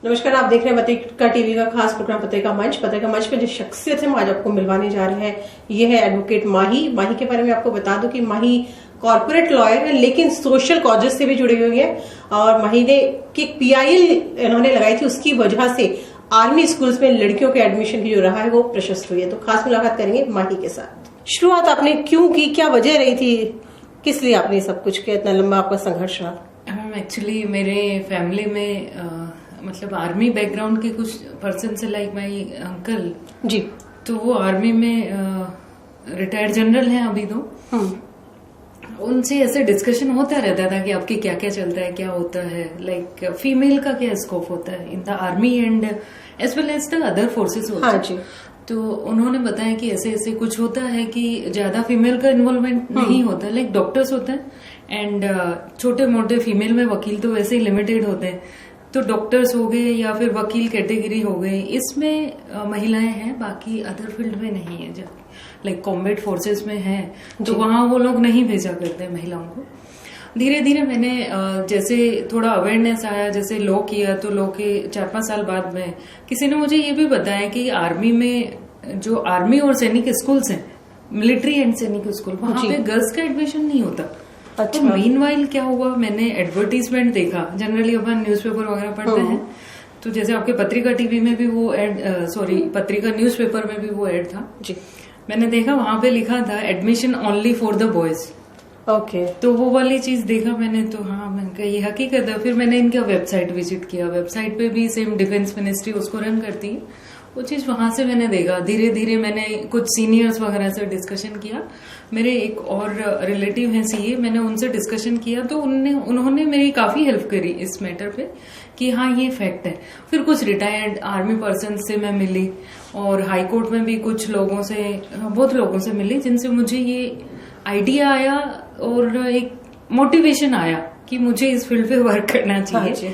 नमस्कार, आप देख रहे हैं पत्रिका टीवी का खास प्रोग्राम पत्रिका मंच। पत्रिका मंच पे जो शख्सियत है आज आपको मिलवाने जा रहे हैं, ये है एडवोकेट माही। माही के बारे में आपको बता दूं कि माही कॉर्पोरेट लॉयर है, लेकिन सोशल कॉजेस से भी जुड़ी हुई है। और माही ने की PIL इन्होंने लगाई थी, उसकी वजह से आर्मी स्कूल्स में लड़कियों के एडमिशन की जो रहा है वो प्रशस्त हुई है। तो खास मुलाकात करेंगे माही के साथ। शुरुआत आपने क्यों की, क्या वजह रही थी, किस लिए आपने सब कुछ किया, इतना लंबा आपका संघर्ष रहा? एक्चुअली मेरे फैमिली में मतलब आर्मी बैकग्राउंड के कुछ पर्सन से, लाइक माई अंकल जी, तो वो आर्मी में रिटायर्ड जनरल हैं अभी तो। उनसे ऐसे डिस्कशन होता रहता था कि आपके क्या क्या चलता है, क्या होता है, लाइक फीमेल का क्या स्कोप होता है in the army and as well as the other forces होता है। तो उन्होंने बताया कि ऐसे ऐसे कुछ होता है कि ज्यादा फीमेल का इन्वॉल्वमेंट नहीं होता, लाइक डॉक्टर्स होते हैं एंड छोटे मोटे फीमेल में वकील तो वैसे ही लिमिटेड होते हैं, तो डॉक्टर्स हो गए या फिर वकील कैटेगरी हो गए, इसमें महिलाएं हैं, बाकी अदर फील्ड में नहीं है। जब लाइक कॉम्बैट फोर्सेस में है तो वहां वो लोग नहीं भेजा करते महिलाओं को। धीरे धीरे मैंने जैसे थोड़ा अवेयरनेस आया, जैसे लॉ किया, तो लॉ के 4-5 साल बाद में किसी ने मुझे ये भी बताया कि आर्मी में जो आर्मी और सैनिक स्कूल्स हैं, मिलिट्री एंड सैनिक स्कूल, वहां पे गर्ल्स का एडमिशन नहीं होता। अच्छा। तो मीनवाइल क्या हुआ, मैंने एडवर्टीजमेंट देखा, जनरली अपन न्यूज़पेपर वगैरह पढ़ते हैं, तो जैसे आपके पत्रिका टीवी में भी वो एड, पत्रिका न्यूज़पेपर में भी वो एड था जी। मैंने देखा वहां पे लिखा था admission only for the boys. Okay, तो वो वाली चीज देखा मैंने, तो हाँ मैंने कहा ये हकीकत है। फिर मैंने इनका वेबसाइट विजिट किया, वेबसाइट पे भी सेम डिफेंस मिनिस्ट्री उसको रन करती है, वो चीज वहां से मैंने देखा। धीरे धीरे मैंने कुछ सीनियर्स वगैरह से डिस्कशन किया, मेरे एक और रिलेटिव हैं CA, मैंने उनसे डिस्कशन किया, तो उन्होंने मेरी काफी हेल्प करी इस मैटर पे कि हाँ ये फैक्ट है। फिर कुछ रिटायर्ड आर्मी पर्सन से मैं मिली और हाई कोर्ट में भी कुछ लोगों से, बहुत लोगों से मिली, जिनसे मुझे ये आइडिया आया और एक मोटिवेशन आया कि मुझे इस फील्ड पे वर्क करना चाहिए।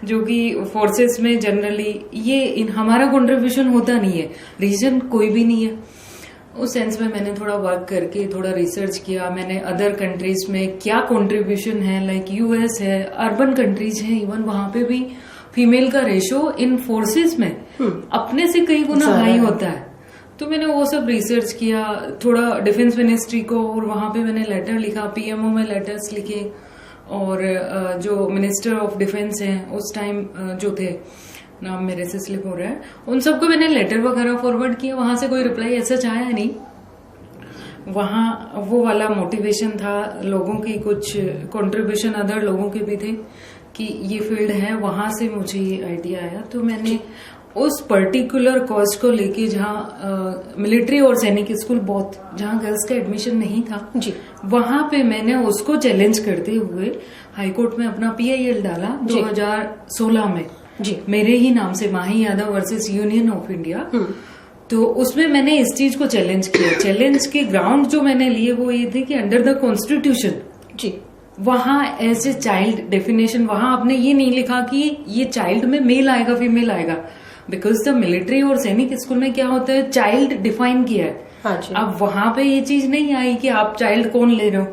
जो कि फोर्सेस में जनरली ये हमारा कंट्रीब्यूशन होता नहीं है, रीजन कोई भी नहीं है। उस सेंस में मैंने थोड़ा वर्क करके थोड़ा रिसर्च किया, मैंने अदर कंट्रीज में क्या कंट्रीब्यूशन है, लाइक US है, अर्बन कंट्रीज है, इवन वहां पे भी फीमेल का रेशो इन फोर्सेस में अपने से कई गुना हाई होता है। तो मैंने वो सब रिसर्च किया, थोड़ा डिफेंस मिनिस्ट्री को, और वहां पे मैंने लेटर लिखा, PMO में लेटर्स लिखे, और जो मिनिस्टर ऑफ डिफेंस हैं उस टाइम जो थे, नाम मेरे से स्लिप हो रहा है, उन सबको मैंने लेटर वगैरह फॉरवर्ड किया। वहां से कोई रिप्लाई ऐसा आया नहीं। वहां वो वाला मोटिवेशन था, लोगों की कुछ कंट्रीब्यूशन अदर लोगों के भी थे कि ये फील्ड है, वहां से मुझे ये आइडिया आया। तो मैंने उस पर्टिकुलर कॉज को लेके, जहाँ मिलिट्री और सैनिक स्कूल बहुत, जहाँ गर्ल्स का एडमिशन नहीं था जी, वहां पे मैंने उसको चैलेंज करते हुए हाईकोर्ट में अपना PIL डाला 2016 में जी, मेरे ही नाम से, Mahi Yadav versus union of India. तो उसमें मैंने इस चीज को चैलेंज किया। चैलेंज के ग्राउंड जो मैंने लिए वो ये थे कि अंडर द कॉन्स्टिट्यूशन जी, वहां एज ए चाइल्ड डेफिनेशन, वहां आपने ये नहीं लिखा कि ये चाइल्ड में मेल आएगा फीमेल आएगा, बिकॉज द मिलिट्री और सैनिक स्कूल में क्या होता है, चाइल्ड डिफाइन किया है। हाँ जी। अब वहां पे ये चीज नहीं आई कि आप चाइल्ड कौन ले रहे हो,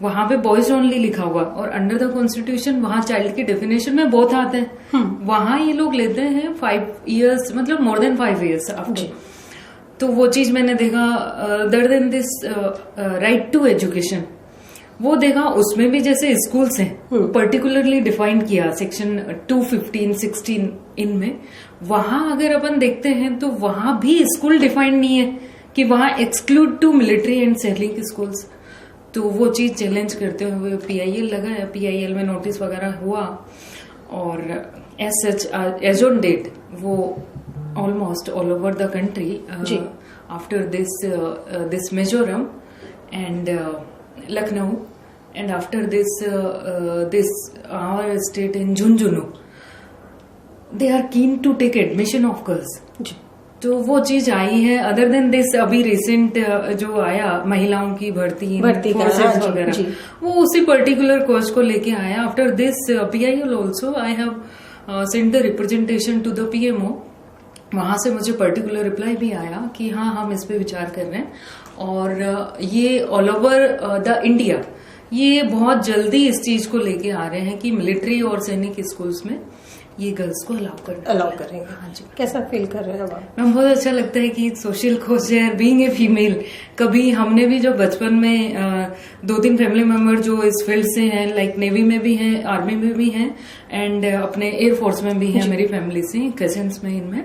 वहां पे बॉयज ओनली लिखा हुआ, और अंडर द कॉन्स्टिट्यूशन वहां चाइल्ड की डेफिनेशन में बहुत आते हैं। वहां ये लोग लेते हैं 5 years, मतलब मोर देन 5 years आफ्टर। तो वो चीज मैंने देखा। Other than this right to education, वो देखा, उसमें भी जैसे स्कूल्स हैं पर्टिकुलरली डिफाइन किया सेक्शन 215-16 इनमें। वहां अगर अपन देखते हैं तो वहां भी स्कूल डिफाइंड नहीं है कि वहां एक्सक्लूड टू मिलिट्री एंड सैनिक स्कूल्स। तो वो चीज चैलेंज करते हुए PIL लगाया, PIL में नोटिस वगैरह हुआ, और as such as on date वो almost all over the country after this Mizoram and Lucknow, and after this our state in Jhunjhunu, they are keen to take admission of girls. तो वो चीज आई है। अदर देन दिस अभी रिसेंट जो आया महिलाओं की भर्ती फोर्सेस वगैरह, वो उसी पर्टिकुलर कोर्स को लेके आया। After this PIL also I have sent the representation to the PMO। वहां से मुझे पर्टिकुलर रिप्लाई भी आया कि हाँ हम इस पे विचार कर रहे हैं, और ये ऑल ओवर द इंडिया ये बहुत जल्दी इस चीज को लेके आ रहे हैं कि मिलिट्री और सैनिक स्कूल्स में ये गर्ल्स को अलाउ करेंगे। हाँ जी, कैसा फील कर रहे हैं आप? मैम बहुत अच्छा लगता है कि सोशल कोज है, बीइंग ए फीमेल। कभी हमने भी जो बचपन में 2-3 फैमिली मेंबर जो इस फील्ड से हैं, लाइक नेवी में भी हैं, आर्मी में भी हैं एंड अपने एयरफोर्स में भी हैं, मेरी फैमिली से कजिन्स में इनमें,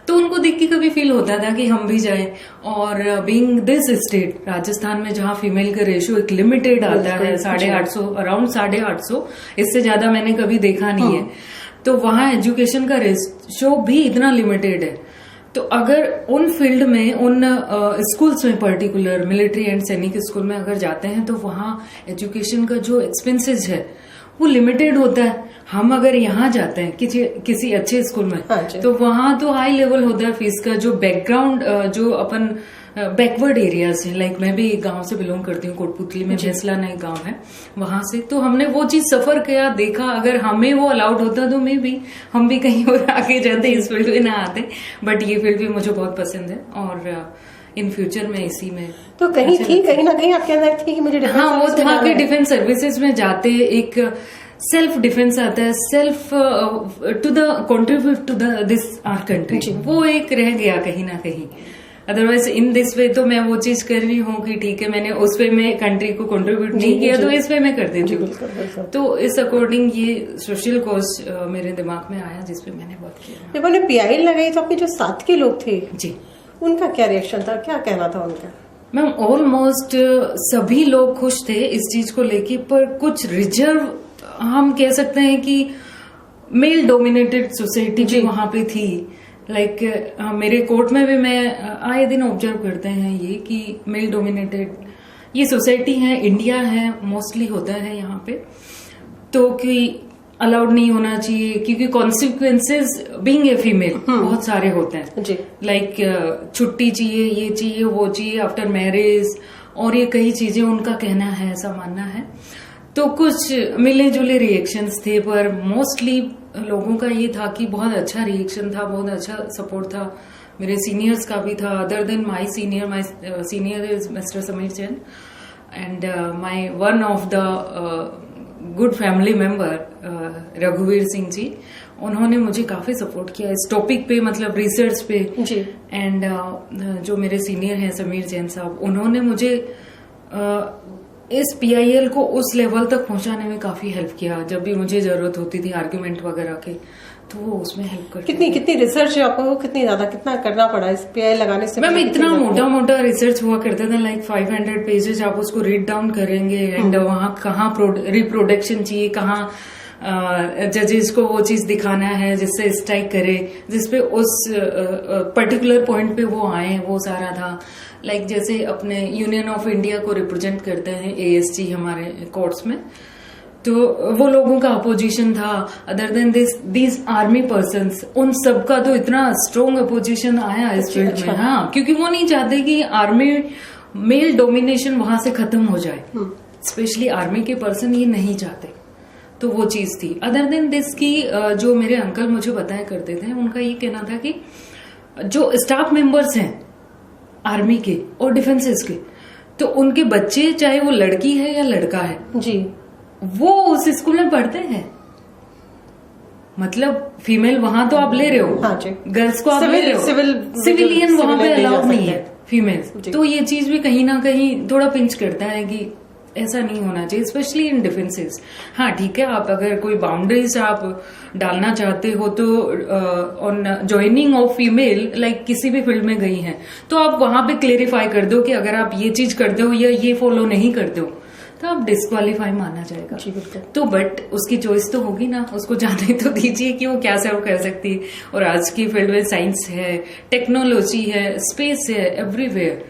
तो उनको देख के कभी फील होता था कि हम भी जाएं। और बीइंग दिस स्टेट राजस्थान में जहां फीमेल का रेशियो एक लिमिटेड आता है 850, अराउंड 850, इससे ज्यादा मैंने कभी देखा नहीं है, तो वहां एजुकेशन का रेशियो भी इतना लिमिटेड है। तो अगर उन फील्ड में, उन स्कूल्स में, पर्टिकुलर मिलिट्री एंड सैनिक स्कूल में अगर जाते हैं तो वहां एजुकेशन का जो एक्सपेंसेस है वो लिमिटेड होता है। हम अगर यहाँ जाते हैं किसी अच्छे स्कूल में, तो वहां तो हाई लेवल होता है फीस का। जो बैकग्राउंड, जो अपन बैकवर्ड एरियाज है, लाइक मैं भी एक गांव से बिलोंग करती हूँ, कोटपुतली में भैंसला नई गांव है, वहां से, तो हमने वो चीज सफर किया, देखा। अगर हमें वो अलाउड होता तो हम भी कहीं और आगे जाते, इस फील्ड में ना आते। बट ये फील्ड भी मुझे बहुत पसंद है और इन फ्यूचर में इसी में तो कहीं ना कहीं आपके अंदर थी कि मुझे हाँ वो था कि डिफेंस सर्विसेज में जाते एक सेल्फ डिफेंस आता है, self to the contribute to this our country, वो एक रह गया कहीं ना कहीं। अदरवाइज इन दिस वे तो मैं वो चीज कर रही हूँ कि ठीक है, मैंने उस वे में कंट्री को कंट्रीब्यूट नहीं किया, तो इस वे में कर देती हूँ। तो इस अकॉर्डिंग ये सोशल कॉज मेरे दिमाग में आया, जिसपे मैंने वर्क किया। जब मैंने PIL लगाई तो आपके जो साथ के लोग थे जी, उनका क्या रिएक्शन था, क्या कहना था उनका? मैम ऑलमोस्ट सभी लोग खुश थे इस चीज को लेके, पर कुछ रिजर्व हम कह सकते हैं कि मेल डोमिनेटेड सोसाइटी भी वहां पे थी। लाइक मेरे कोर्ट में भी मैं आए दिन ऑब्जर्व करते हैं ये कि मेल डोमिनेटेड ये सोसाइटी है, इंडिया है, मोस्टली होता है यहाँ पे, तो कि अलाउड नहीं होना चाहिए क्योंकि कॉन्सिक्वेंसेज बीइंग ए फीमेल बहुत सारे होते हैं। लाइक छुट्टी चाहिए, ये चाहिए, वो चाहिए आफ्टर मैरिज, और ये कई चीजें उनका कहना है, ऐसा मानना है। तो कुछ मिले जुले रिएक्शंस थे, पर मोस्टली लोगों का ये था कि बहुत अच्छा रिएक्शन था, बहुत अच्छा सपोर्ट था। मेरे सीनियर्स का भी था, other than my senior is mister Sameer Jain and my one of the good family member रघुवीर सिंह जी, उन्होंने मुझे काफी सपोर्ट किया इस टॉपिक पे, मतलब रिसर्च पे जी। एंड जो मेरे सीनियर हैं समीर जैन साहब, उन्होंने मुझे इस PIL को उस लेवल तक पहुंचाने में काफी हेल्प किया। जब भी मुझे जरूरत होती थी आर्ग्यूमेंट वगैरह के, तो वो उसमें हेल्प करते। कितनी रिसर्च आपको कितना करना पड़ा इस PIL लगाने से? मैम इतना मोटा रिसर्च हुआ करता था, लाइक 500 पेजेस आप उसको रीड डाउन करेंगे एंड वहां कहाँ रिप्रोडक्शन चाहिए, कहाँ जजेस को वो चीज दिखाना है जिससे स्ट्राइक करे, जिसपे उस पर्टिकुलर पॉइंट पे वो आए, वो सारा था। लाइक जैसे अपने यूनियन ऑफ इंडिया को रिप्रेजेंट करते हैं ASG हमारे कोर्ट्स में, तो वो लोगों का अपोजिशन था। Other than this army persons, उन सबका तो इतना स्ट्रॉन्ग अपोजिशन आया इस फील्ड में। हाँ, क्योंकि वो नहीं चाहते कि आर्मी मेल डोमिनेशन वहां से खत्म हो जाए, स्पेशली आर्मी के पर्सन ये नहीं चाहते, तो वो चीज थी। अदर देन दिस की जो मेरे अंकल मुझे बताया करते थे, उनका ये कहना था कि जो स्टाफ मेंबर्स हैं आर्मी के और डिफेंसेस के, तो उनके बच्चे, चाहे वो लड़की है या लड़का है जी, वो उस स्कूल में पढ़ते हैं। मतलब फीमेल वहां तो आप ले रहे हो, हाँ जी, गर्ल्स को आप ले रहे हो, सिविलियन वहां पे अलाउड नहीं है फीमेल। तो ये चीज भी कहीं ना कहीं थोड़ा पिंच करता है कि ऐसा नहीं होना चाहिए, स्पेशली इन डिफेंसेस। हाँ ठीक है, आप अगर कोई बाउंड्रीज आप डालना चाहते हो तो on joining of female, like किसी भी फील्ड में गई हैं, तो आप वहां पे क्लेरिफाई कर दो कि अगर आप ये चीज करते हो या ये फॉलो नहीं करते हो तो आप डिस्क्वालीफाई माना जाएगा। जी बिल्कुल। तो बट उसकी चॉइस तो होगी ना, उसको जाने तो दीजिए कि वो क्या सर्व कर सकती है। और आज की फील्ड में साइंस है, टेक्नोलॉजी है, स्पेस है, एवरीवेयर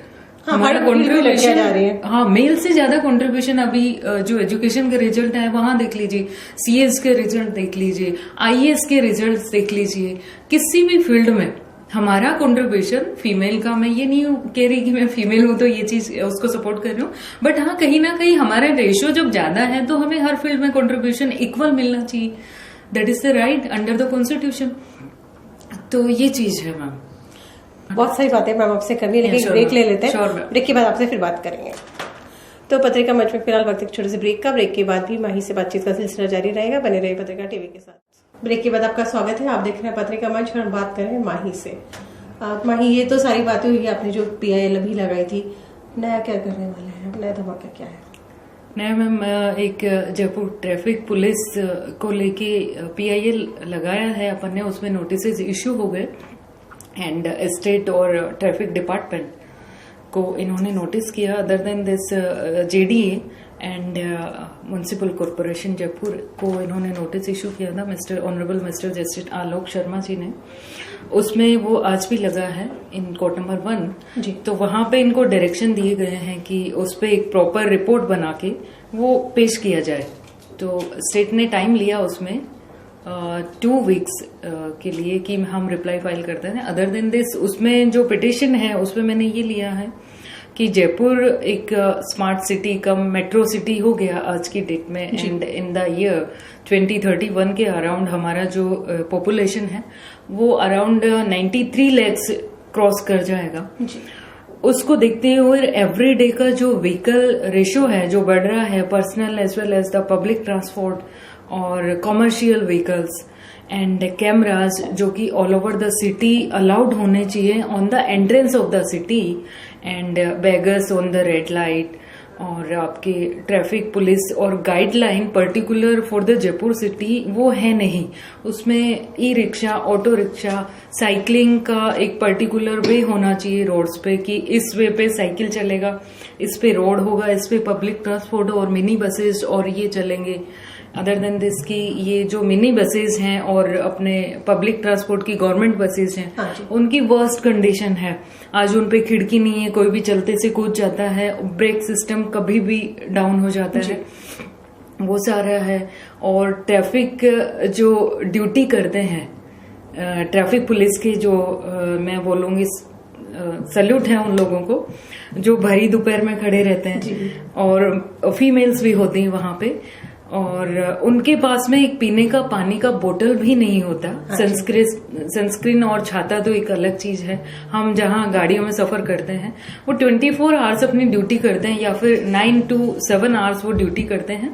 हमारा कंट्रीब्यूशन, हाँ मेल से ज्यादा कंट्रीब्यूशन अभी जो एजुकेशन के रिजल्ट है वहां देख लीजिए, CS के रिजल्ट देख लीजिए, IAS के रिजल्ट देख लीजिए, किसी भी फील्ड में हमारा कंट्रीब्यूशन फीमेल का, मैं ये नहीं कह रही कि मैं फीमेल हूं तो ये चीज उसको सपोर्ट कर रही हूँ, बट हाँ कहीं ना कहीं हमारा रेशियो जब ज्यादा है तो हमें हर फील्ड में कंट्रीब्यूशन इक्वल मिलना चाहिए। That is the right under the constitution. तो ये चीज है मैम। बहुत सारी बातें मैम आपसे करनी, लेकिन ब्रेक ले लेते हैं। ब्रेक के बाद आपसे फिर बात करेंगे। तो पत्रिका मंच में फिलहाल वक्त एक छोटे से ब्रेक का। ब्रेक के बाद भी माही से बातचीत का सिलसिला जारी रहेगा। बने रहिए पत्रिका टीवी के साथ। ब्रेक के बाद आपका स्वागत है। आप देख रहे हैं पत्रिका मंच और हम बात कर रहे हैं माही से। माही, ये तो सारी बातें हुई, आपने जो PIL अभी लगाई थी, नया क्या करने वाले हैं, नया धमाका क्या है? नया मैम, एक जयपुर ट्रैफिक पुलिस को लेके PIL लगाया है अपन ने। उसमें नोटिस इश्यू हो गए एंड स्टेट और ट्रैफिक डिपार्टमेंट को इन्होंने नोटिस किया। Other than this JDA and municipal corporation Jaipur को इन्होंने नोटिस इशू किया था honourable mister justice Alok Sharma ji ने। उसमें वो आज भी लगा है इन कोर्ट नंबर 1 जी। तो वहां पे इनको डायरेक्शन दिए गए हैं कि उस पे एक प्रॉपर रिपोर्ट बना के वो पेश किया जाए। तो स्टेट ने टाइम लिया उसमें 2 वीक्स के लिए कि हम रिप्लाई फाइल करते हैं। अदर देन दिस, उसमें जो पिटिशन है उसमें मैंने ये लिया है कि जयपुर एक स्मार्ट सिटी कम मेट्रो सिटी हो गया आज की डेट में, एंड इन द ईयर 2031 के अराउंड हमारा जो पॉपुलेशन है वो अराउंड 93 lakhs क्रॉस कर जाएगा जी। उसको देखते हुए एवरी डे का जो व्हीकल रेशियो है जो बढ़ रहा है, personal as well as the public transport और कॉमर्शियल व्हीकल्स एंड कैमराज जो कि all over the city allowed होने चाहिए on the entrance of the city, and beggars on the red light, और आपके ट्रैफिक पुलिस और guideline particular for the Jaipur city वो है नहीं। उसमें e rickshaw, auto rickshaw, cycling का एक पर्टिकुलर वे होना चाहिए रोड्स पे कि इस वे पे साइकिल चलेगा, इस पे रोड होगा, इस पे पब्लिक ट्रांसपोर्ट और मिनी बसेस और ये चलेंगे। अदर देन दिस की ये जो मिनी बसेस हैं और अपने पब्लिक ट्रांसपोर्ट की गवर्नमेंट बसेस हैं उनकी वर्स्ट कंडीशन है। आज उन पे खिड़की नहीं है, कोई भी चलते से कूद जाता है, ब्रेक सिस्टम कभी भी डाउन हो जाता है, वो सारा है। और ट्रैफिक जो ड्यूटी करते हैं ट्रैफिक पुलिस के जो मैं बोलूंगी सल्यूट है उन लोगों को जो भरी दोपहर में खड़े रहते हैं, और फीमेल्स भी होती हैं वहां पे, और उनके पास में एक पीने का पानी का बोतल भी नहीं होता। सनस्क्रीन और छाता तो एक अलग चीज है। हम जहां गाड़ियों में सफर करते हैं वो 24 आवर्स अपनी ड्यूटी करते हैं या फिर 9 to 7 आवर्स वो ड्यूटी करते हैं।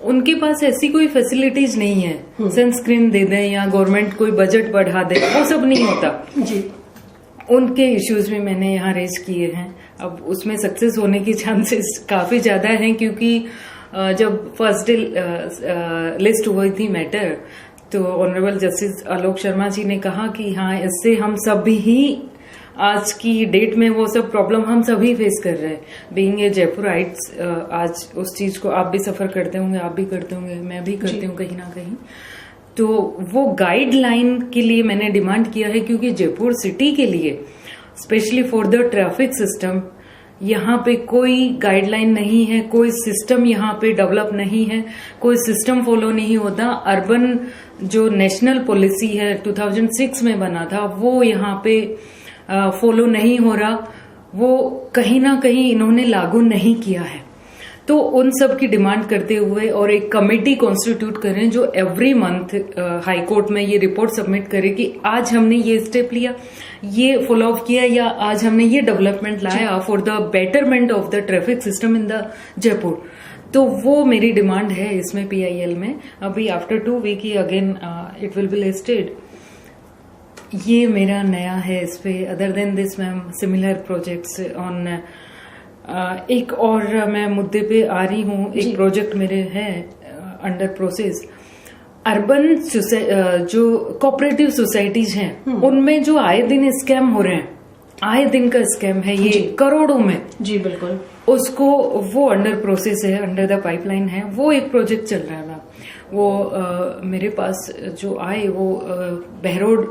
उनके पास ऐसी कोई फैसिलिटीज नहीं है सनस्क्रीन दे दें या गवर्नमेंट कोई बजट बढ़ा दे, वो सब नहीं होता जी। उनके इश्यूज भी मैंने यहाँ रेज किए हैं। अब उसमें सक्सेस होने की चांसेस काफी ज्यादा हैं क्योंकि जब फर्स्ट डे लिस्ट हुई थी मैटर तो ऑनरेबल जस्टिस आलोक शर्मा जी ने कहा कि हाँ, इससे हम सभी ही आज की डेट में वो सब प्रॉब्लम हम सभी फेस कर रहे हैं। बीइंग ए जयपुराइट्स, आज उस चीज को आप भी सफर करते होंगे, आप भी करते होंगे, मैं भी करती हूँ कहीं ना कहीं। तो वो गाइडलाइन के लिए मैंने डिमांड किया है क्योंकि जयपुर सिटी के लिए specially for the traffic system यहाँ पे कोई गाइडलाइन नहीं है, कोई सिस्टम यहाँ पे डेवलप नहीं है, कोई सिस्टम फॉलो नहीं होता। अर्बन जो नेशनल पॉलिसी है 2006 में बना था वो यहाँ पे फॉलो नहीं हो रहा, वो कहीं ना कहीं इन्होंने लागू नहीं किया है। तो उन सब की डिमांड करते हुए और एक कमेटी कॉन्स्टिट्यूट करें जो एवरी मंथ हाई कोर्ट में ये रिपोर्ट सबमिट करे कि आज हमने ये स्टेप लिया, ये फॉलो अप किया, या आज हमने ये डेवलपमेंट लाया for the betterment of the traffic system in the Jaipur. तो वो मेरी डिमांड है इसमें PIL में। अभी आफ्टर 2 वीक ही again it will be listed. ये मेरा नया है इस पे। Other than this ma'am, similar projects on एक और मैं मुद्दे पे आ रही हूँ। एक प्रोजेक्ट मेरे है अंडर प्रोसेस। अर्बन जो कोऑपरेटिव सोसाइटीज हैं उनमें जो आए दिन स्कैम हो रहे हैं, आए दिन का स्कैम है ये करोड़ों में जी। बिल्कुल, उसको वो अंडर प्रोसेस है, अंडर द पाइपलाइन है। वो एक प्रोजेक्ट चल रहा है। वो मेरे पास जो आए वो बहरोड,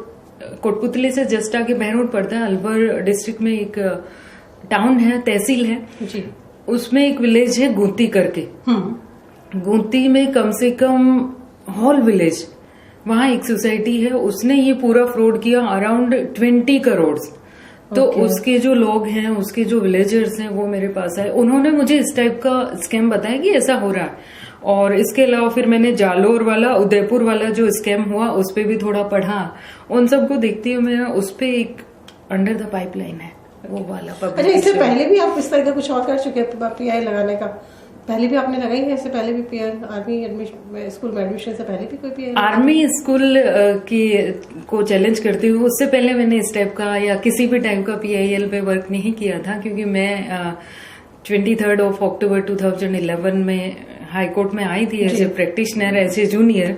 कोटपुतली से जस्ट आगे बहरोड पड़ता है, अलवर डिस्ट्रिक्ट में एक टाउन है, तहसील है जी। उसमें एक विलेज है गुंती करके। गुंती में कम से कम होल विलेज, वहां एक सोसाइटी है, उसने ये पूरा फ्रॉड किया अराउंड 20 करोड़। तो उसके जो लोग हैं, उसके जो विलेजर्स हैं वो मेरे पास आए, उन्होंने मुझे इस टाइप का स्कैम बताया कि ऐसा हो रहा है। और इसके अलावा फिर मैंने जालोर वाला, उदयपुर वाला जो स्कैम हुआ उस पर भी थोड़ा पढ़ा। उन सबको देखती हूँ मैं, उस पर एक अंडर द पाइपलाइन है वो वाला। अच्छा, इससे पहले भी आप इस तरह का कुछ और कर चुके हैं PIL लगाने का? पहले भी आपने लगाई है? इससे पहले भी पीआर आर्मी एडमिशन स्कूल में एडमिशन से पहले भी कोई पीआर? आर्मी स्कूल की को चैलेंज करती हूँ, उससे पहले मैंने इस टाइप का या किसी भी टाइप का PIL पे वर्क नहीं किया था, क्योंकि मैं 23 अक्टूबर 2011 में हाई कोर्ट में आई थी as a practitioner, as a junior.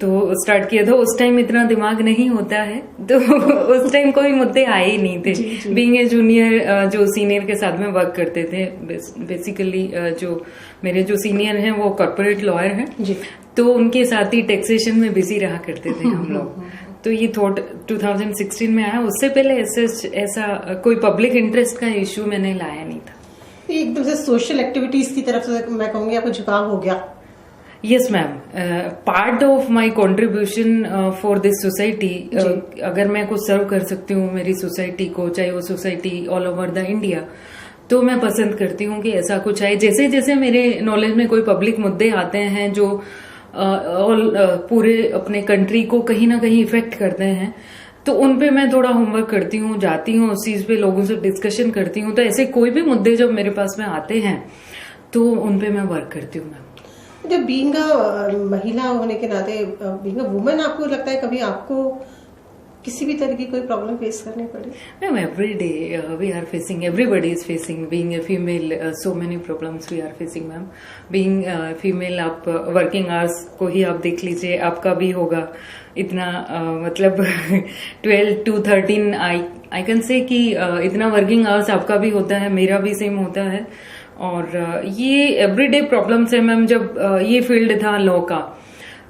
तो स्टार्ट किया था। उस टाइम इतना दिमाग नहीं होता है, तो उस टाइम कोई मुद्दे आए ही नहीं थे। बीइंग ए जूनियर जो सीनियर के साथ में वर्क करते थे, बेसिकली जो मेरे जो सीनियर हैं वो कॉर्पोरेट लॉयर हैं, तो उनके साथ ही टैक्सेशन में बिजी रहा करते थे हम लोग। तो ये थॉट 2016 में आया। उससे पहले ऐसा कोई पब्लिक इंटरेस्ट का इश्यू मैंने लाया नहीं था। एकदम से सोशल एक्टिविटीज की तरफ से मैं कहूंगी आपको झुकाव हो गया। Yes ma'am, part of my contribution for this society, अगर मैं कुछ सर्व कर सकती हूँ मेरी सोसाइटी को, चाहे वो society all over the India, तो मैं पसंद करती हूँ कि ऐसा कुछ आए। जैसे जैसे मेरे नॉलेज में कोई पब्लिक मुद्दे आते हैं जो पूरे अपने कंट्री को कहीं ना कहीं इफेक्ट करते हैं, तो उन पे मैं थोड़ा होमवर्क करती हूँ, जाती हूँ उस चीज पे, लोगों से डिस्कशन करती हूँ। तो ऐसे कोई भी मुद्दे जब मेरे पास में आते हैं तो उन पे मैं वर्क करती हूँ मैम। जब बीइंग महिला होने के नाते, बीइंग वुमेन, आपको लगता है कभी आपको किसी भी तरह की कोई प्रॉब्लम फेस करनी पड़ी? Ma'am, every day we are facing, everybody is facing, being a female, so many problems we are facing ma'am. Being female, आप वर्किंग आवर्स को ही आप देख लीजिए, आपका भी होगा इतना, मतलब 12 to 13 आई कैन से कि इतना वर्किंग आवर्स आपका भी होता है, मेरा भी सेम होता है। और ये एवरीडे प्रॉब्लम्स है मैम। जब ये फील्ड था लॉ का,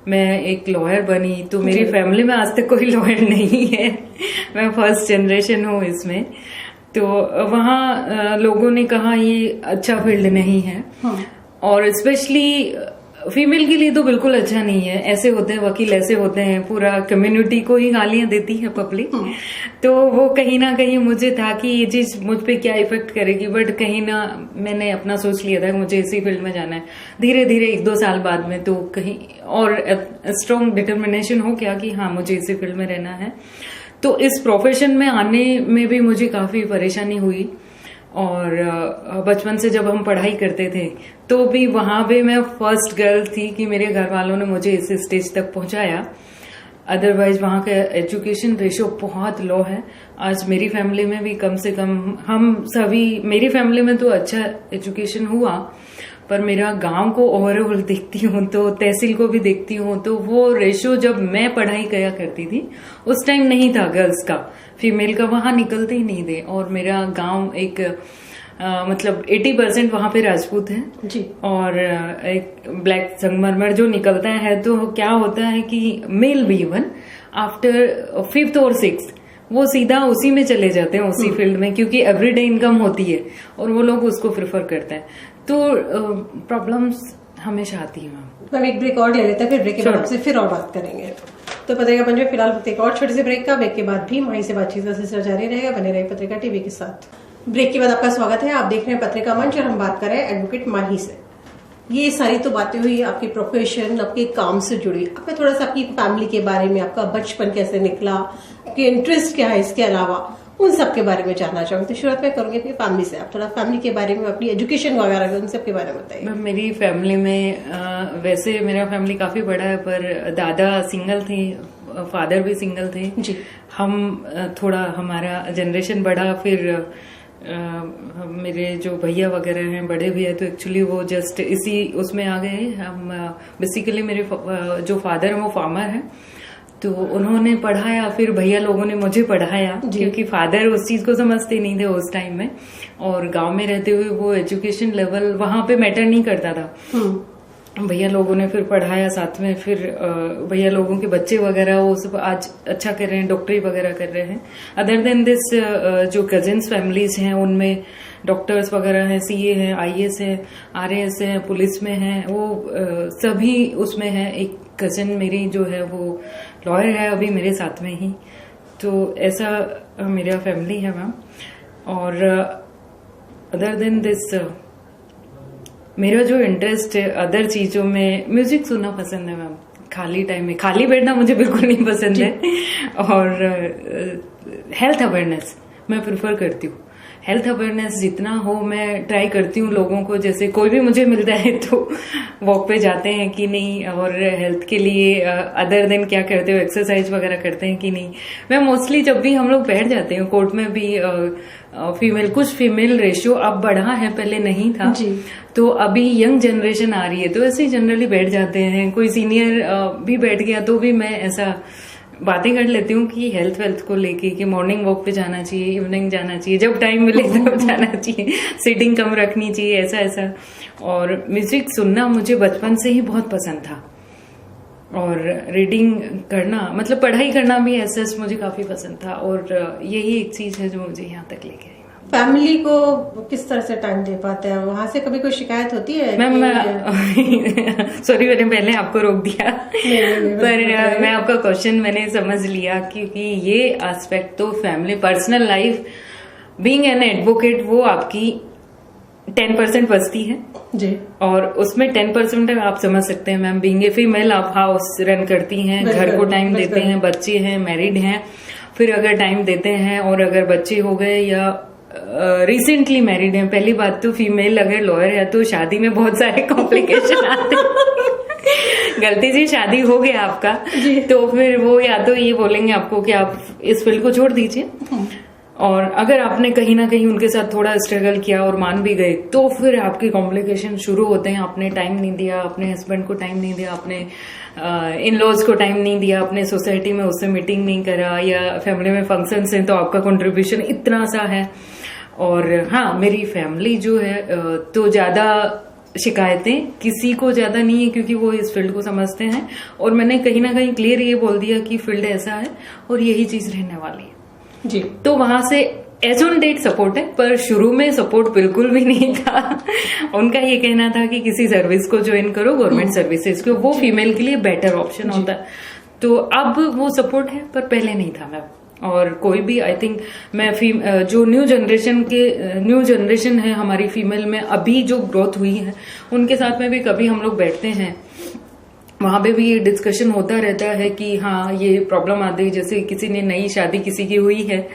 मैं एक लॉयर बनी, तो मेरी फैमिली में आज तक कोई लॉयर नहीं है, मैं फर्स्ट जनरेशन हूँ इसमें। तो वहाँ लोगों ने कहा ये अच्छा फील्ड नहीं है, और स्पेशली फीमेल के लिए तो बिल्कुल अच्छा नहीं है। ऐसे होते हैं वकील, ऐसे होते हैं, पूरा कम्युनिटी को ही गालियां देती है पब्लिक। तो वो कहीं ना कहीं मुझे था कि ये चीज मुझ पे क्या इफेक्ट करेगी, बट कहीं ना मैंने अपना सोच लिया था कि मुझे इसी फील्ड में जाना है। धीरे धीरे 1-2 साल बाद में तो कहीं और स्ट्रॉन्ग डिटर्मिनेशन हो गया कि हाँ मुझे इसी फील्ड में रहना है। तो इस प्रोफेशन में आने में भी मुझे काफी परेशानी हुई, और बचपन से जब हम पढ़ाई करते थे तो भी वहां पे मैं फर्स्ट गर्ल थी कि मेरे घर वालों ने मुझे इस स्टेज तक पहुंचाया। अदरवाइज वहां का एजुकेशन रेशियो बहुत लो है। आज मेरी फैमिली में भी कम से कम हम सभी, मेरी फैमिली में तो अच्छा एजुकेशन हुआ, पर मेरा गांव को ओवरऑल देखती हूँ तो तहसील को भी देखती हूँ, तो वो रेशियो जब मैं पढ़ाई किया करती थी उस टाइम नहीं था गर्ल्स का, फीमेल का वहां निकलते ही नहीं थे। और मेरा गांव एक मतलब 80% वहां पे राजपूत है जी, और एक ब्लैक संगमरमर जो निकलता है। तो क्या होता है कि मेल भी इवन आफ्टर 5th और 6th वो सीधा उसी में चले जाते हैं, उसी फील्ड में, क्योंकि एवरीडे इनकम होती है और वो लोग उसको प्रेफर करते हैं। तो प्रॉब्लम्स हमेशा आती है मैम। एक ब्रेक और ले लेते हैं, फिर ब्रेक के बाद आपसे फिर और बात करेंगे। तो पत्रिका पंच में फिलहाल एक और छोटे से ब्रेक का, ब्रेक के बाद भी माही से बातचीत का सिलसिला जारी रहेगा। बने रहे पत्रिका टीवी के साथ। ब्रेक के बाद आपका स्वागत है, आप देख रहे हैं पत्रिका मंच और हम बात कर रहे हैं एडवोकेट माही से। ये सारी तो बातें हुई आपकी प्रोफेशन, आपके काम से जुड़ी। अब मैं थोड़ा सा आपकी फैमिली के बारे में, आपका बचपन कैसे निकला, आपके इंटरेस्ट क्या है, इसके अलावा उन सब के बारे में जानना चाहूंगी। तो शुरुआत में करूंगी अपनी फैमिली से। आप थोड़ा फैमिली के बारे में, अपनी एजुकेशन वगैरह उन सब के बारे में बताइए। मेरी फैमिली में वैसे मेरा फैमिली काफी बड़ा है, पर दादा सिंगल थे, फादर भी सिंगल थे जी। हम थोड़ा, हमारा जनरेशन बढ़ा, फिर मेरे जो भैया वगैरह हैं, बड़े भैया, तो एक्चुअली वो जस्ट इसी उसमें आ गए। हम बेसिकली मेरे जो फादर हैं वो फार्मर हैं, तो उन्होंने पढ़ाया, फिर भैया लोगों ने मुझे पढ़ाया, क्योंकि फादर उस चीज को समझते नहीं थे उस टाइम में, और गांव में रहते हुए वो एजुकेशन लेवल वहां पे मैटर नहीं करता था। भैया लोगों ने फिर पढ़ाया साथ में, फिर भैया लोगों के बच्चे वगैरह वो सब आज अच्छा कर रहे हैं, डॉक्टरी वगैरह कर रहे हैं। अदर देन दिस जो कजिन्स फैमिलीज हैं उनमें डॉक्टर्स वगैरह हैं, CA हैं, IAS है, RAS है, पुलिस में हैं, वो सभी उसमें है। एक कजिन मेरी जो है वो लॉयर है अभी मेरे साथ में ही। तो ऐसा मेरा फैमिली है मैम। और अदर देन दिस मेरा जो इंटरेस्ट है अदर चीजों में, म्यूजिक सुनना पसंद है मैम। खाली टाइम में खाली बैठना मुझे बिल्कुल नहीं पसंद है। और हेल्थ अवेयरनेस मैं प्रेफर करती हूँ। हेल्थ अवेयरनेस जितना हो मैं ट्राई करती हूँ लोगों को, जैसे कोई भी मुझे मिलता है तो वॉक पे जाते हैं कि नहीं, और हेल्थ के लिए अदर देन क्या करते हो, एक्सरसाइज वगैरह करते हैं कि नहीं। मैं मोस्टली जब भी हम लोग बैठ जाते हैं कोर्ट में भी, फीमेल कुछ फीमेल रेशियो अब बढ़ा है, पहले नहीं था जी। तो अभी यंग जनरेशन आ रही है तो ऐसे ही जनरली बैठ जाते हैं। कोई सीनियर भी बैठ गया तो भी मैं ऐसा बातें कर लेती हूँ कि हेल्थ वेल्थ को लेके कि मॉर्निंग वॉक पे जाना चाहिए, इवनिंग जाना चाहिए, जब टाइम मिले तब जाना चाहिए, सीटिंग कम रखनी चाहिए, ऐसा ऐसा। और म्यूजिक सुनना मुझे बचपन से ही बहुत पसंद था, और रीडिंग करना मतलब पढ़ाई करना भी ऐसा मुझे काफी पसंद था, और यही एक चीज है जो मुझे यहाँ तक लेके आई। फैमिली को किस तरह से टाइम दे पाते हैं, वहां से कभी कोई शिकायत होती है? मैम सॉरी मैंने पहले आपको रोक दिया, पर मैं आपका क्वेश्चन मैंने समझ लिया, क्योंकि ये एस्पेक्ट तो family personal life being an advocate वो आपकी 10% बचती है जी, और उसमें 10% आप समझ सकते हैं मैम, बीइंग ए फीमेल आप हाउस रन करती हैं, घर को टाइम देते हैं, बच्चे हैं, मैरिड हैं, फिर अगर टाइम देते हैं और अगर बच्चे हो गए या रिसेंटली मैरिड हैं। पहली बात तो फीमेल अगर लॉयर है तो शादी में बहुत सारे कॉम्प्लिकेशन आते हैं। गलती से शादी हो गया आपका तो फिर वो या तो ये बोलेंगे आपको कि आप इस फील्ड को छोड़ दीजिए, और अगर आपने कहीं ना कहीं उनके साथ थोड़ा स्ट्रगल किया और मान भी गए तो फिर आपके कॉम्प्लिकेशन शुरू होते हैं। आपने टाइम नहीं दिया, अपने हस्बैंड को टाइम नहीं दिया, अपने इन लॉज को टाइम नहीं दिया, अपने सोसाइटी में उससे मीटिंग नहीं करा, या फैमिली में फंक्शंस हैं तो आपका कंट्रीब्यूशन इतना सा है। और हाँ, मेरी फैमिली जो है तो ज्यादा शिकायतें किसी को ज्यादा नहीं है क्योंकि वो इस फील्ड को समझते हैं, और मैंने कहीं ना कहीं क्लियर ये बोल दिया कि फील्ड ऐसा है और यही चीज रहने वाली है जी। तो वहां से एज ऑन डेट सपोर्ट है, पर शुरू में सपोर्ट बिल्कुल भी नहीं था। उनका ये कहना था कि किसी सर्विस को ज्वाइन करो, गवर्नमेंट सर्विसेज को, वो फीमेल के लिए बेटर ऑप्शन होता है। तो अब वो सपोर्ट है, पर पहले नहीं था मैम। और कोई भी आई थिंक मैं जो न्यू जनरेशन है हमारी फीमेल में अभी जो ग्रोथ हुई है, उनके साथ में भी कभी हम लोग बैठते हैं, वहां पे भी ये डिस्कशन होता रहता है कि हाँ ये प्रॉब्लम आती है, जैसे किसी ने नई शादी किसी की हुई है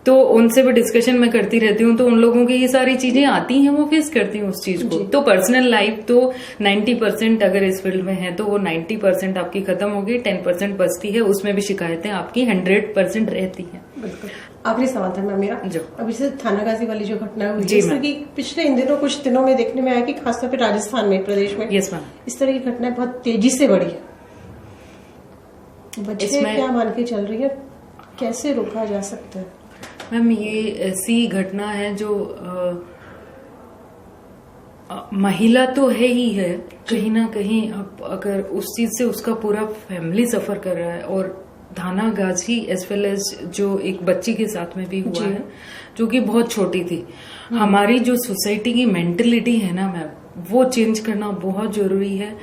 तो उनसे भी डिस्कशन मैं करती रहती हूँ, तो उन लोगों की ये सारी चीजें आती हैं, वो फेस करती हैं उस चीज को। तो पर्सनल लाइफ तो 90% अगर इस फील्ड में है तो वो 90% आपकी खत्म होगी, 10% बचती है, उसमें भी शिकायतें आपकी 100% रहती है। बिल्कुल। आखिरी सवाल था मैम मेरा, जो अभी से थानागाजी वाली जो घटना हुई है कि पिछले इन दिनों कुछ दिनों में देखने में आया कि खासतौर पर राजस्थान में, प्रदेश में यस मैम, इस तरह की घटनाएं बहुत तेजी से बढ़ी है। वजह क्या मान के चल रही है, कैसे रोका जा सकता है? मैम ये ऐसी घटना है जो महिला तो है ही है, कहीं ना कहीं अब अगर उस चीज से उसका पूरा फैमिली सफर कर रहा है, और थानागाजी एज वेल एज जो एक बच्ची के साथ में भी हुआ है जो कि बहुत छोटी थी। हमारी जो सोसाइटी की मेंटेलिटी है ना मैम, वो चेंज करना बहुत जरूरी है।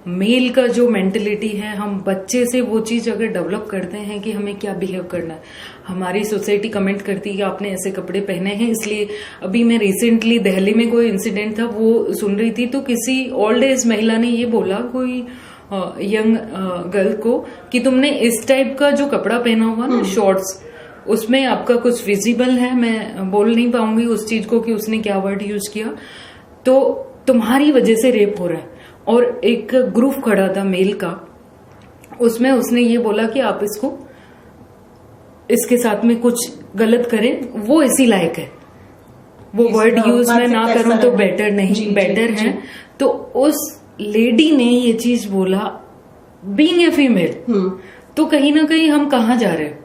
मेल का जो मेंटेलिटी है, हम बच्चे से वो चीज अगर डेवलप करते हैं कि हमें क्या बिहेव करना है। हमारी सोसाइटी कमेंट करती है कि आपने ऐसे कपड़े पहने हैं, इसलिए अभी मैं रिसेंटली दिल्ली में कोई इंसिडेंट था वो सुन रही थी, तो किसी ओल्ड एज महिला ने ये बोला कोई यंग गर्ल को कि तुमने इस टाइप का जो कपड़ा पहना हुआ ना, शॉर्ट्स, उसमें आपका कुछ विजिबल है, मैं बोल नहीं पाऊंगी उस चीज को कि उसने क्या वर्ड यूज किया, तो तुम्हारी वजह से रेप हो रहा है। और एक ग्रुप खड़ा था मेल का, उसमें उसने ये बोला कि आप इसके साथ में कुछ गलत करें, वो इसी लायक है, वो वर्ड यूज मैं ना करूं तो बेटर नहीं, बेटर है। तो उस लेडी ने ये चीज बोला बीइंग ए फीमेल, तो कहीं ना कहीं हम कहाँ जा रहे हैं,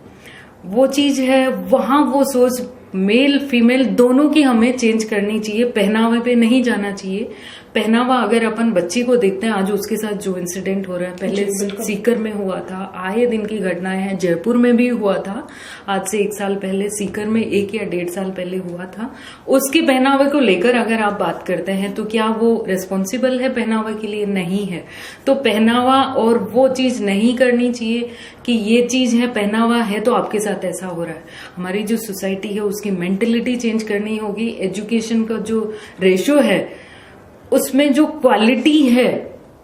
वो चीज है वहां, वो सोच मेल फीमेल दोनों की हमें चेंज करनी चाहिए। पहनावे पे नहीं जाना चाहिए। पहनावा अगर अपन बच्ची को देखते हैं, आज उसके साथ जो इंसिडेंट हो रहा है, पहले सीकर में हुआ था, आए दिन की घटनाएं हैं, जयपुर में भी हुआ था, आज से 1 साल पहले सीकर में 1 या 1.5 साल पहले हुआ था। उसके पहनावे को लेकर अगर आप बात करते हैं तो क्या वो रिस्पॉन्सिबल है पहनावा के लिए? नहीं है। तो पहनावा और वो चीज नहीं करनी चाहिए कि ये चीज है, पहनावा है तो आपके साथ ऐसा हो रहा है। हमारी जो सोसाइटी है उसकी मेंटेलिटी चेंज करनी होगी। एजुकेशन का जो रेशियो है उसमें जो क्वालिटी है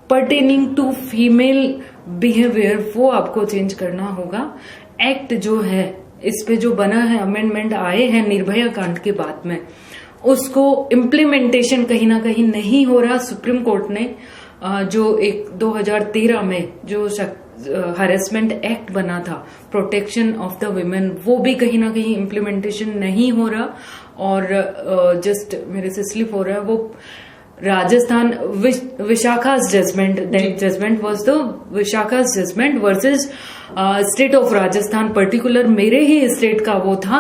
पर्टेनिंग टू फीमेल बिहेवियर, वो आपको चेंज करना होगा। एक्ट जो है इस पे जो बना है, अमेंडमेंट आए हैं निर्भया कांड के बाद में, उसको इम्प्लीमेंटेशन कहीं ना कहीं नहीं हो रहा। सुप्रीम कोर्ट ने जो एक 2013 में जो हरेसमेंट एक्ट बना था, प्रोटेक्शन ऑफ द वुमेन, वो भी कहीं ना कहीं इम्प्लीमेंटेशन नहीं हो रहा। और जस्ट मेरे से स्लिप हो रहा है, वो Rajasthan Vishakha's judgement, that judgement was the Vishakha's judgement versus state of Rajasthan, particular मेरे ही स्टेट का वो था,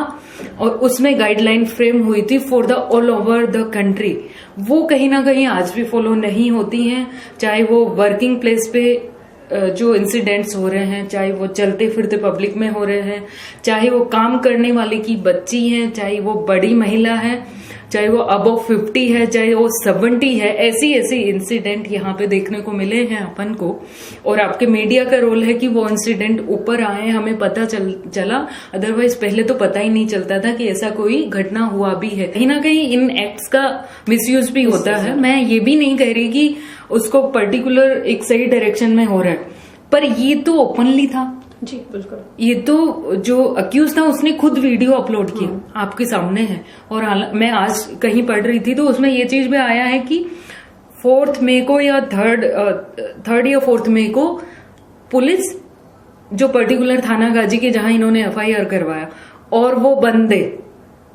और उसमें गाइडलाइन फ्रेम हुई थी for the all over the country. वो कहीं ना कहीं आज भी फॉलो नहीं होती हैं, चाहे वो वर्किंग प्लेस पे जो इंसिडेंट्स हो रहे हैं, चाहे वो चलते फिरते पब्लिक में हो रहे हैं, चाहे वो काम करने वाले की बच्ची है, चाहे वो बड़ी महिला है, चाहे वो अबव 50 है, चाहे वो 70 है, ऐसी ऐसी इंसिडेंट यहाँ पे देखने को मिले हैं अपन को। और आपके मीडिया का रोल है कि वो इंसिडेंट ऊपर आए, हमें पता चला, अदरवाइज पहले तो पता ही नहीं चलता था कि ऐसा कोई घटना हुआ भी है। कहीं ना कहीं इन एक्ट्स का मिसयूज भी होता है। मैं ये भी नहीं कह रही कि उसको पर्टिकुलर एक सही डायरेक्शन में हो रहा है, पर ये तो ओपनली था। जी बिल्कुल। ये तो जो अक्यूज था उसने खुद वीडियो अपलोड किया, आपके सामने है। और मैं आज कहीं पढ़ रही थी तो उसमें ये चीज भी आया है कि 4 मई को या 3 या 4 मई को पुलिस जो पर्टिकुलर थाना गाजी के जहां इन्होंने FIR करवाया, और वो बंदे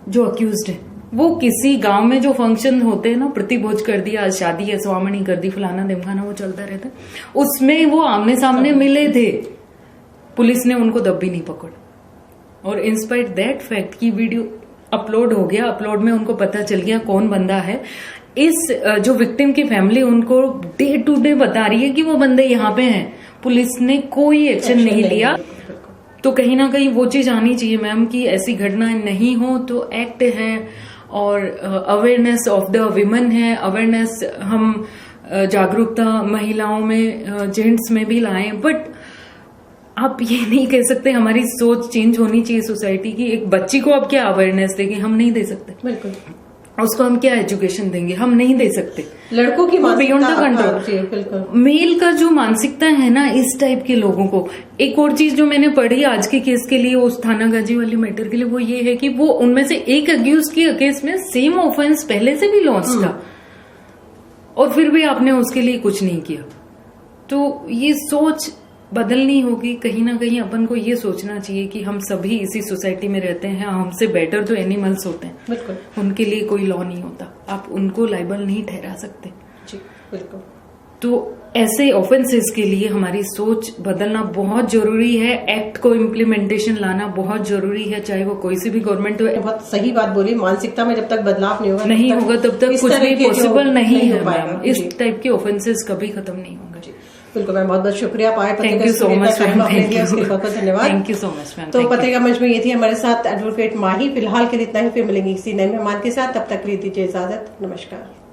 जो अक्यूज्ड है वो किसी गांव में जो फंक्शन होते हैं ना, प्रतिभोज कर दिया, आज शादी है, स्वामणी कर दी, फलाना दिमखाना, वो चलता रहता है, उसमें वो आमने सामने मिले थे। पुलिस ने उनको तब भी नहीं पकड़ा, और इंस्पाइट दैट फैक्ट की वीडियो अपलोड हो गया, अपलोड में उनको पता चल गया कौन बंदा है। इस जो विक्टिम की फैमिली उनको डे टू डे बता रही है कि वो बंदे यहाँ पे हैं, पुलिस ने कोई एक्शन नहीं लिया। तो कहीं ना कहीं वो चीज आनी चाहिए मैम कि ऐसी घटना नहीं हो। तो एक्ट है और अवेयरनेस ऑफ द विमेन है, अवेयरनेस हम जागरूकता महिलाओं में, जेंट्स में भी लाएं। बट आप ये नहीं कह सकते, हमारी सोच चेंज होनी चाहिए सोसाइटी की। एक बच्ची को आप क्या अवेयरनेस देंगे, हम नहीं दे सकते। बिल्कुल। उसको हम क्या एजुकेशन देंगे, हम नहीं दे सकते। लड़कों की बियॉन्ड द कंट्रोल। मेल का जो मानसिकता है ना इस टाइप के लोगों को। एक और चीज जो मैंने पढ़ी आज के केस के लिए, उस थाना गाजी वाली मैटर के लिए, वो ये है कि वो उनमें से एक अक्यूज के केस में सेम ऑफेंस पहले से भी लॉन्च था, और फिर भी आपने उसके लिए कुछ नहीं किया। तो ये सोच बदलनी होगी। कहीं ना कहीं अपन को ये सोचना चाहिए कि हम सभी इसी सोसाइटी में रहते हैं, हमसे बेटर तो एनिमल्स होते हैं। बिल्कुल। उनके लिए कोई लॉ नहीं होता, आप उनको लाइबल नहीं ठहरा सकते। जी बिल्कुल। तो ऐसे ऑफेंसेस के लिए हमारी सोच बदलना बहुत जरूरी है, एक्ट को इम्प्लीमेंटेशन लाना बहुत जरूरी है, चाहे वो कोई सी भी गवर्नमेंट हो। बहुत सही बात बोली, मानसिकता में जब तक बदलाव नहीं होगा तब तक कुछ भी पॉसिबल नहीं है मैम। इस टाइप के ऑफेंसेस कभी खत्म नहीं होंगे। बिल्कुल मैम, बहुत बहुत शुक्रिया। Thank you so much ma'am, बहुत धन्यवाद। Thank you so much ma'am. तो पत्रिका मंच में ये थी हमारे साथ एडवोकेट माही। फिलहाल के लिए इतना ही, फिर मिलेंगे किसी नए मेहमान के साथ, तब तक के लिए दीजिए इजाजत। नमस्कार।